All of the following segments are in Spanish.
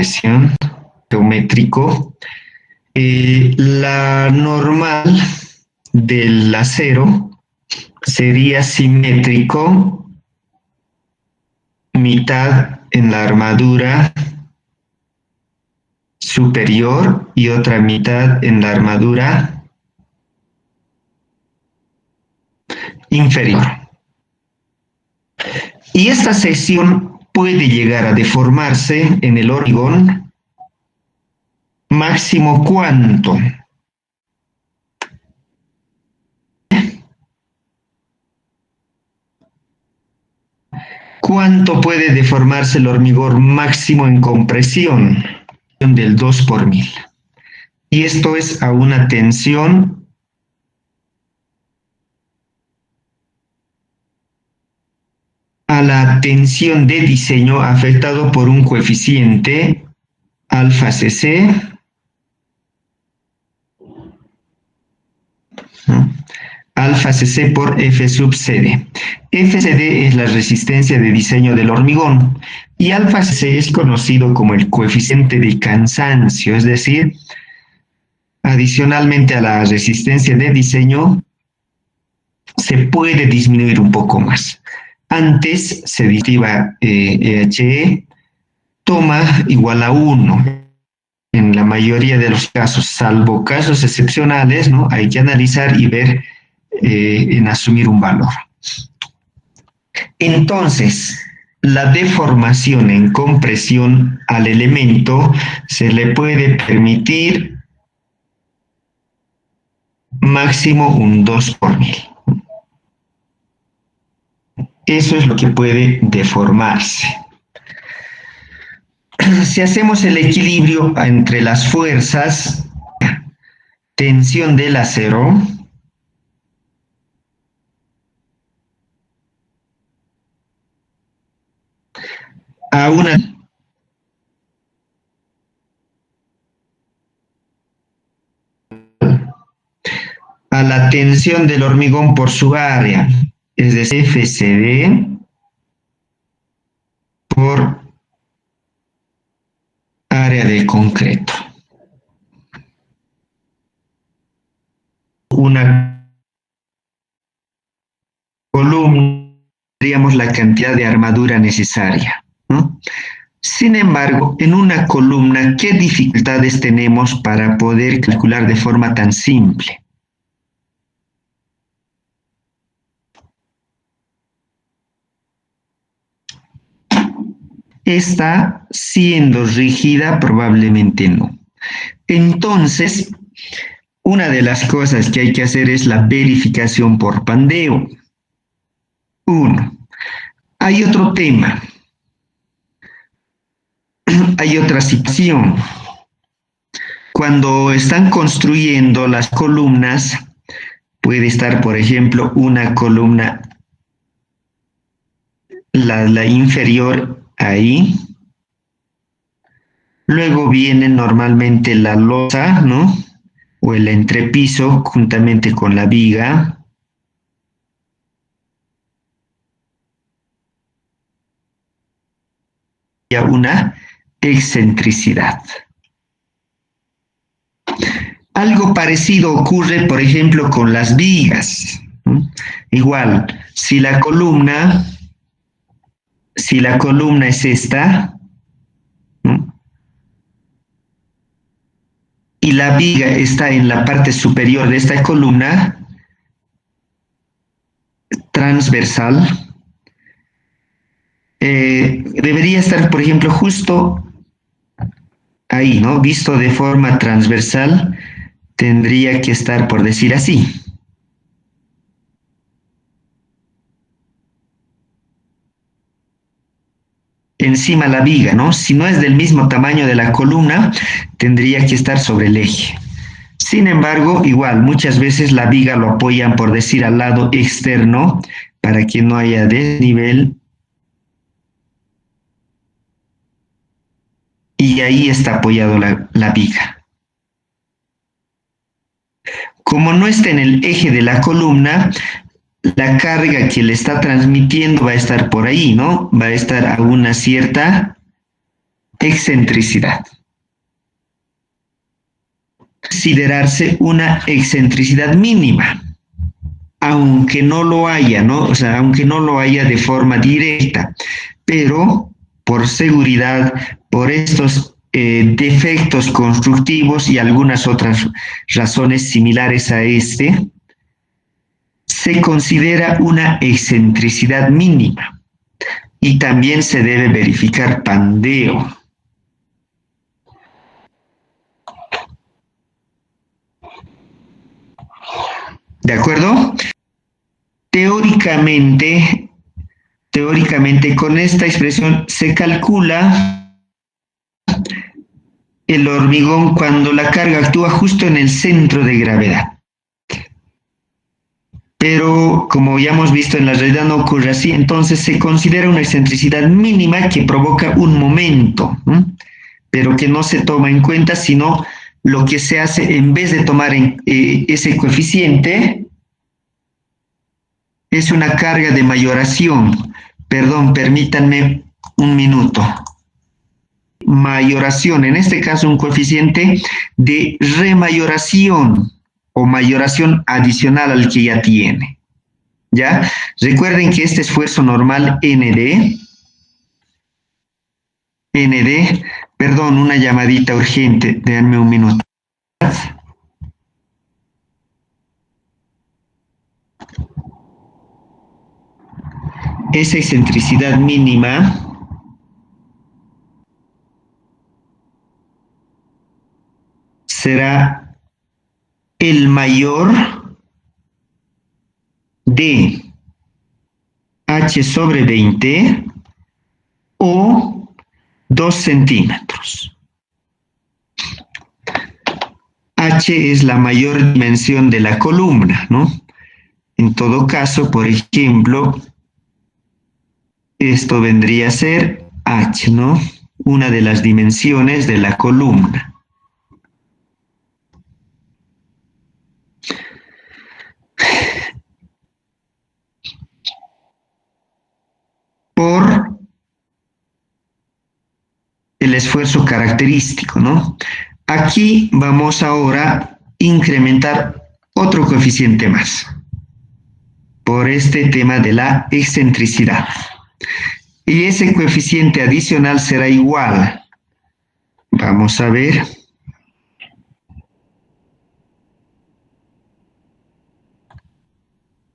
compresión geométrico, la normal del acero sería simétrico, mitad en la armadura superior y otra mitad en la armadura inferior. Y esta sección puede llegar a deformarse en el hormigón. ¿Máximo cuánto? ¿Cuánto puede deformarse el hormigón máximo en compresión? Del 2 por 1000. Y esto es a una tensión a la tensión de diseño afectado por un coeficiente alfa cc, ¿no? Alfa cc por F sub cd. FCD es la resistencia de diseño del hormigón y alfa cc es conocido como el coeficiente de cansancio, es decir, adicionalmente a la resistencia de diseño se puede disminuir un poco más. Antes se deriva EHE, toma igual a 1. En la mayoría de los casos, salvo casos excepcionales, ¿no? Hay que analizar y ver en asumir un valor. Entonces, la deformación en compresión al elemento se le puede permitir máximo un 2 por 1000. Eso es lo que puede deformarse. Si hacemos el equilibrio entre las fuerzas, tensión del acero, a la tensión del hormigón por su área, es decir, FCD por área del concreto. Una columna, tendríamos la cantidad de armadura necesaria, ¿no? Sin embargo, en una columna, ¿qué dificultades tenemos para poder calcular de forma tan simple? ¿Está siendo rígida? Probablemente no. Entonces, una de las cosas que hay que hacer es la verificación por pandeo. 1. Hay otro tema. Hay otra situación. Cuando están construyendo las columnas, puede estar, por ejemplo, una columna, la inferior, ahí. Luego viene normalmente la losa, ¿no? O el entrepiso juntamente con la viga. Y una excentricidad. Algo parecido ocurre, por ejemplo, con las vigas, ¿no? Igual, si la columna es esta, ¿no? Y la viga está en la parte superior de esta columna, transversal, debería estar, por ejemplo, justo ahí, ¿no? Visto de forma transversal, tendría que estar, por decir así. Encima la viga, ¿no? Si no es del mismo tamaño de la columna, tendría que estar sobre el eje. Sin embargo, igual, muchas veces la viga lo apoyan, por decir, al lado externo, para que no haya desnivel. Y ahí está apoyado la viga. Como no está en el eje de la columna, la carga que le está transmitiendo va a estar por ahí, ¿no? Va a estar a una cierta excentricidad. Considerarse una excentricidad mínima, aunque no lo haya, ¿no? O sea, aunque no lo haya de forma directa, pero por seguridad, por estos defectos constructivos y algunas otras razones similares a este, se considera una excentricidad mínima y también se debe verificar pandeo. ¿De acuerdo? Teóricamente con esta expresión se calcula el hormigón cuando la carga actúa justo en el centro de gravedad. Pero como ya hemos visto, en la realidad no ocurre así, entonces se considera una excentricidad mínima que provoca un momento, ¿no? Pero que no se toma en cuenta, sino lo que se hace en vez de tomar ese coeficiente, es una carga de mayoración. Perdón, permítanme un minuto. Mayoración, en este caso un coeficiente de remayoración o mayoración adicional al que ya tiene. ¿Ya? Recuerden que este esfuerzo normal ND, perdón, una llamadita urgente, déjenme un minuto. Esa excentricidad mínima será el mayor de H sobre 20 o 2 centímetros. H es la mayor dimensión de la columna, ¿no? En todo caso, por ejemplo, esto vendría a ser H, ¿no? Una de las dimensiones de la columna. Por el esfuerzo característico, ¿no? Aquí vamos ahora a incrementar otro coeficiente más por este tema de la excentricidad. Y ese coeficiente adicional será igual. Vamos a ver.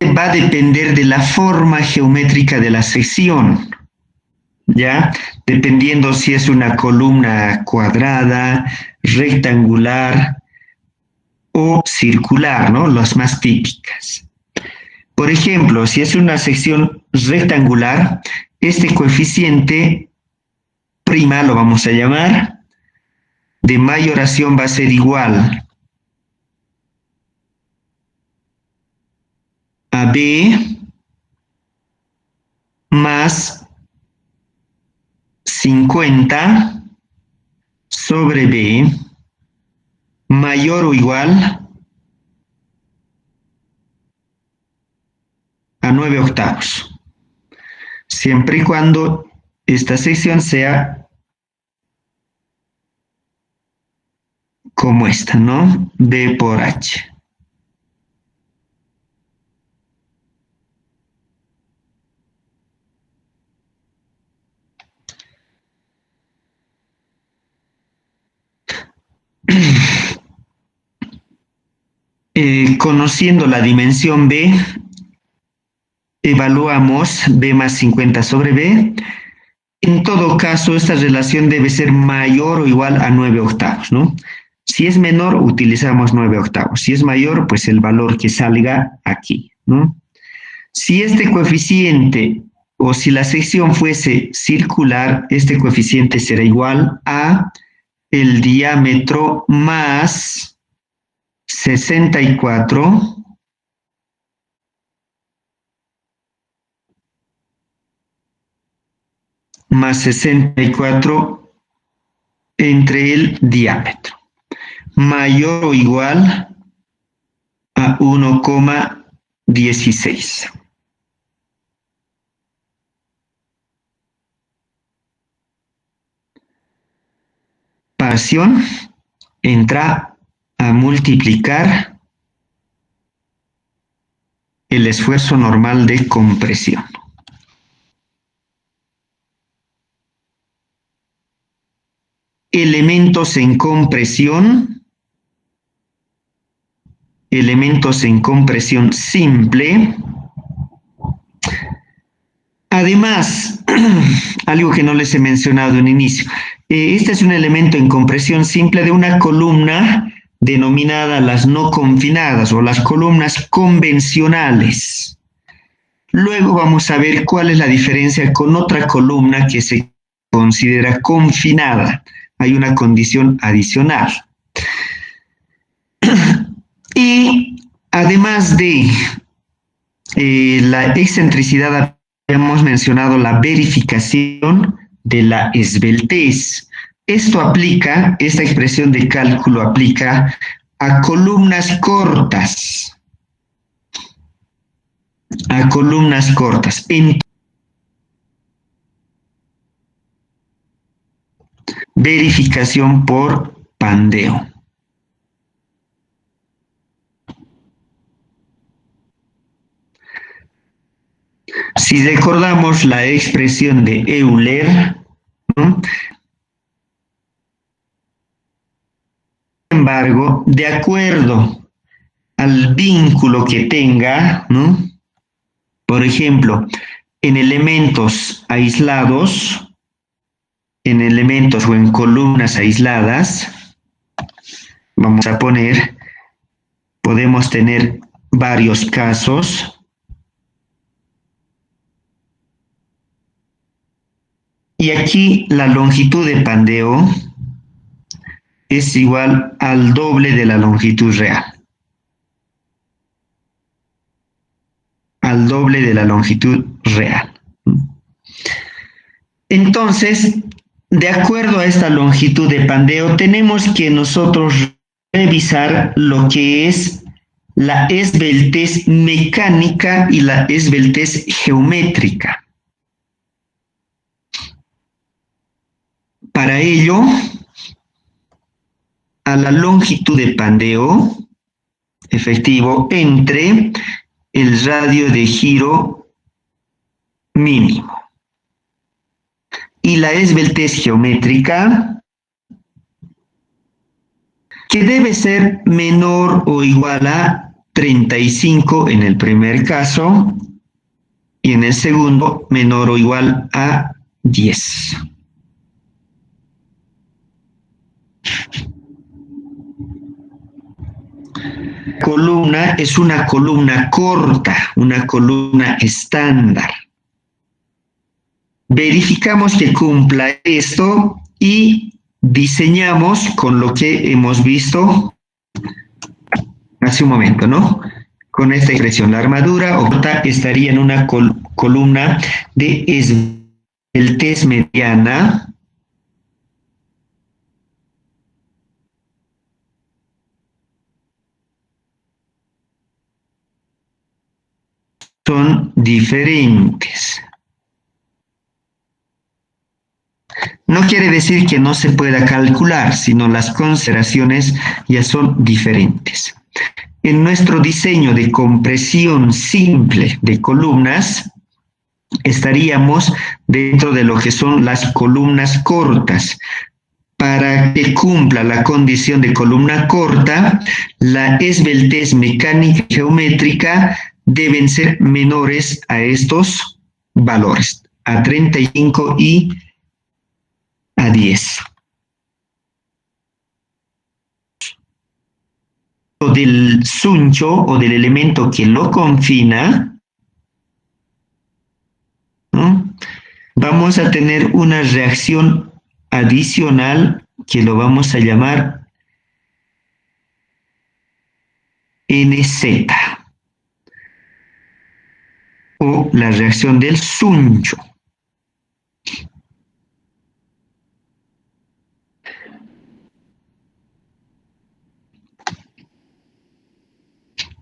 Va a depender de la forma geométrica de la sección, ¿ya? Dependiendo si es una columna cuadrada, rectangular o circular, ¿no? Las más típicas. Por ejemplo, si es una sección rectangular, este coeficiente prima, lo vamos a llamar, de mayoración va a ser igual a B más 50 sobre B mayor o igual a 9 octavos. Siempre y cuando esta sección sea como esta, ¿no? B por H. Conociendo la dimensión B, evaluamos B más 50 sobre B. En todo caso, esta relación debe ser mayor o igual a 9 octavos, ¿no? Si es menor, utilizamos 9 octavos. Si es mayor, pues el valor que salga aquí, ¿no? Si este coeficiente, o si la sección fuese circular, este coeficiente será igual a el diámetro más 64 más 64 entre el diámetro, mayor o igual a 1,16. operación entra a multiplicar el esfuerzo normal de compresión. Elementos en compresión simple. Además, algo que no les he mencionado en inicio, este es un elemento en compresión simple de una columna denominada las no confinadas o las columnas convencionales. Luego vamos a ver cuál es la diferencia con otra columna que se considera confinada. Hay una condición adicional. Y además de la excentricidad, hemos mencionado la verificación de la esbeltez. Esta expresión de cálculo aplica a columnas cortas. Verificación por pandeo. Si recordamos la expresión de Euler, ¿no? Sin embargo, de acuerdo al vínculo que tenga, ¿no? Por ejemplo, en elementos aislados, en elementos o en columnas aisladas, vamos a poner, podemos tener varios casos. Y aquí la longitud de pandeo es igual al doble de la longitud real. Al doble de la longitud real. Entonces, de acuerdo a esta longitud de pandeo, tenemos que nosotros revisar lo que es la esbeltez mecánica y la esbeltez geométrica. Para ello, a la longitud de pandeo efectivo entre el radio de giro mínimo y la esbeltez geométrica, que debe ser menor o igual a 35 en el primer caso y en el segundo menor o igual a 10. Columna es una columna corta, una columna estándar. Verificamos que cumpla esto y diseñamos con lo que hemos visto hace un momento, ¿no? Con esta expresión, la armadura corta estaría en una columna de esbeltez mediana. Son diferentes. No quiere decir que no se pueda calcular, sino las consideraciones ya son diferentes. En nuestro diseño de compresión simple de columnas, estaríamos dentro de lo que son las columnas cortas. Para que cumpla la condición de columna corta, la esbeltez mecánica y geométrica deben ser menores a estos valores, a 35 y a 10. Del suncho o del elemento que lo confina, ¿no? Vamos a tener una reacción adicional que lo vamos a llamar NZ o la reacción del suncho.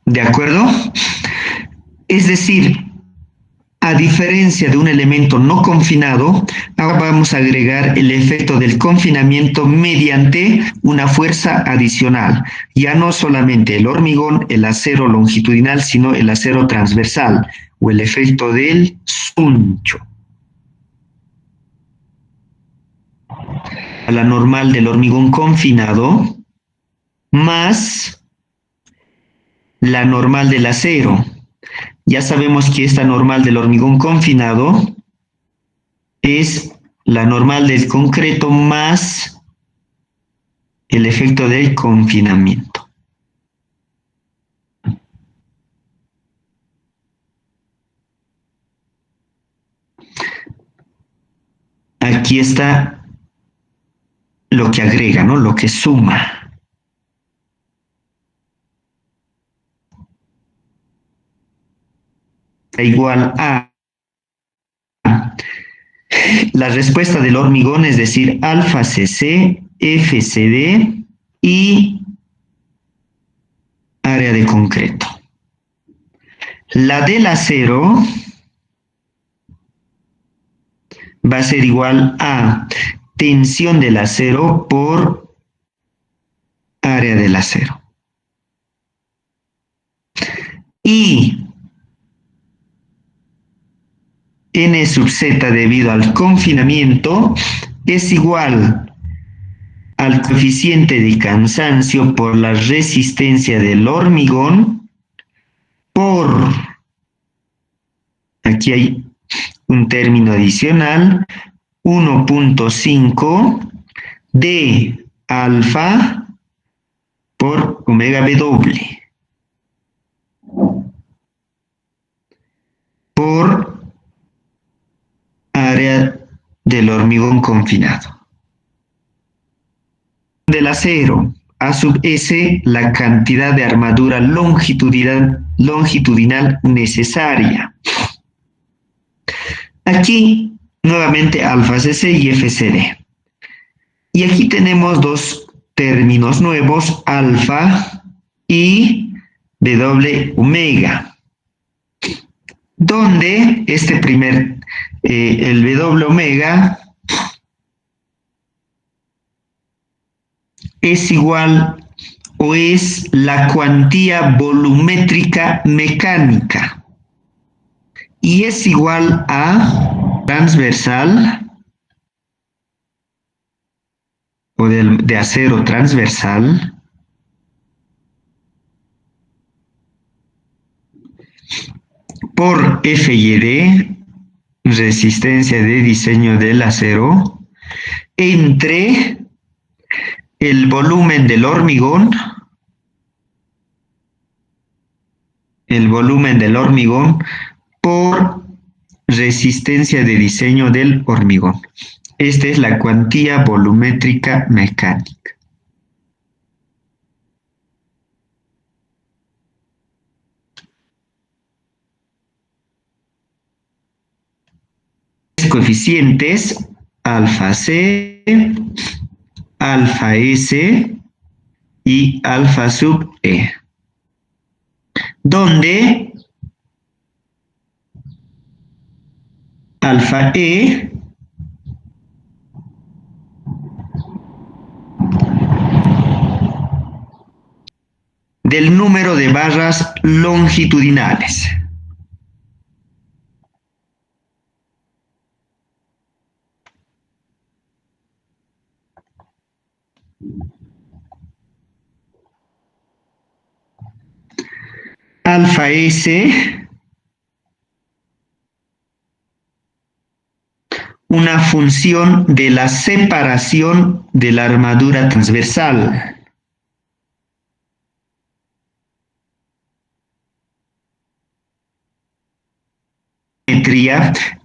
¿De acuerdo? Es decir, a diferencia de un elemento no confinado, ahora vamos a agregar el efecto del confinamiento mediante una fuerza adicional. Ya no solamente el hormigón, el acero longitudinal, sino el acero transversal o el efecto del suncho. La normal del hormigón confinado más la normal del acero. Ya sabemos que esta normal del hormigón confinado es la normal del concreto más el efecto del confinamiento. Aquí está lo que agrega, ¿no? Lo que suma. Igual a la respuesta del hormigón, es decir, alfa CC, FCD y área de concreto. La del acero va a ser igual a tensión del acero por área del acero. Y N sub Z debido al confinamiento es igual al coeficiente de cansancio por la resistencia del hormigón por, aquí hay un término adicional, 1.5 de alfa por omega W por área del hormigón confinado. Del acero, A sub S, la cantidad de armadura longitudinal necesaria. Aquí, nuevamente, alfa CC y FCD. Y aquí tenemos dos términos nuevos, alfa y W omega, donde el W omega es igual o es la cuantía volumétrica mecánica y es igual a transversal o de acero transversal por FYD, resistencia de diseño del acero, entre el volumen del hormigón, por resistencia de diseño del hormigón. Esta es la cuantía volumétrica mecánica. Coeficientes alfa C, alfa S y alfa sub E, donde alfa E del número de barras longitudinales. Alfa S, una función de la separación de la armadura transversal.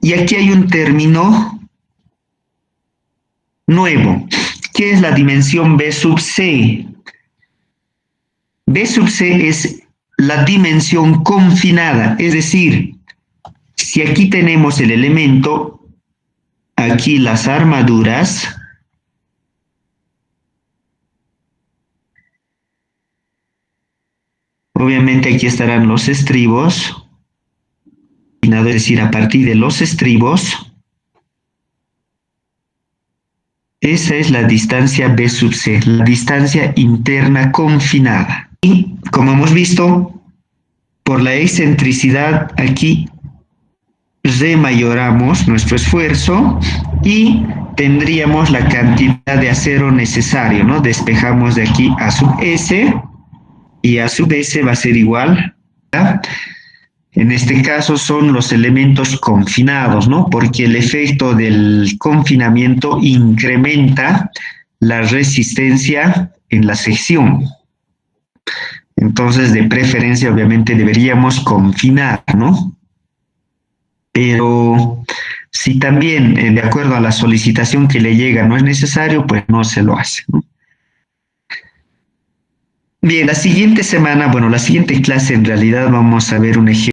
Y aquí hay un término nuevo, que es la dimensión B sub C. B sub C es la dimensión confinada, es decir, si aquí tenemos el elemento, aquí las armaduras, obviamente aquí estarán los estribos, es decir, a partir de los estribos, esa es la distancia B sub C, la distancia interna confinada. Y como hemos visto, por la excentricidad aquí remayoramos nuestro esfuerzo y tendríamos la cantidad de acero necesario, ¿no? Despejamos de aquí A sub S y A sub S va a ser igual a, en este caso son los elementos confinados, ¿no? Porque el efecto del confinamiento incrementa la resistencia en la sección. Entonces, de preferencia, obviamente, deberíamos confinar, ¿no? Pero si también, de acuerdo a la solicitación que le llega, no es necesario, pues no se lo hace, ¿no? Bien, la siguiente semana, bueno, la siguiente clase en realidad vamos a ver un ejemplo